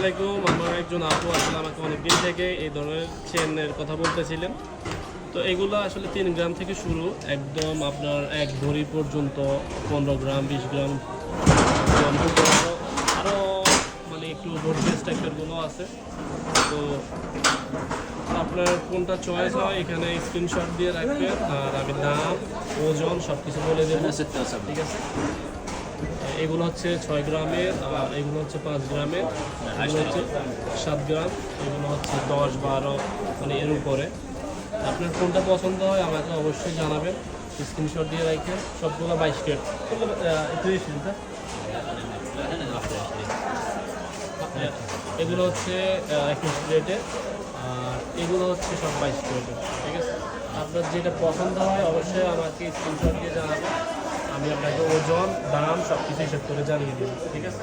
আলাইকুম। আমার একজন আপু আসলে আমাকে অনেকদিন থেকে এই ধরনের চেনের কথা বলতেছিলেন। তো এগুলো আসলে 3 গ্রাম থেকে শুরু, একদম আপনার 1 ভরি পর্যন্ত, 15 গ্রাম, 20 গ্রাম, আরও মানে একটু ভোল্টেজ টাইপেরগুলো আছে। তো আপনার কোনটা চয়েস হয় এখানে স্ক্রিনশট দিয়ে রাখবেন, আর আমি দাম, ওজন সব কিছু বলে দেবো। ঠিক আছে? এগুলো হচ্ছে 6 গ্রামের, আর এগুলো হচ্ছে 5 গ্রামের, এগুলো হচ্ছে 7 গ্রাম, এগুলো হচ্ছে 10, 12 মানে এর উপরে। আপনার কোনটা পছন্দ হয় আমাকে অবশ্যই জানাবেন, স্ক্রিনশট দিয়ে রাখবেন। সবগুলো 22 ক্যারেট, এগুলো হচ্ছে 21 ক্যারেটের, আর এগুলো হচ্ছে সব 22 ক্যারেটের। ঠিক আছে? আপনার যেটা পছন্দ হয় অবশ্যই আমাকে স্ক্রিনশট দিয়ে জানাবেন, আমি আপনাকে ওজন, দাম সব কিছু হিসাব করে জানিয়ে দেবো। ঠিক আছে?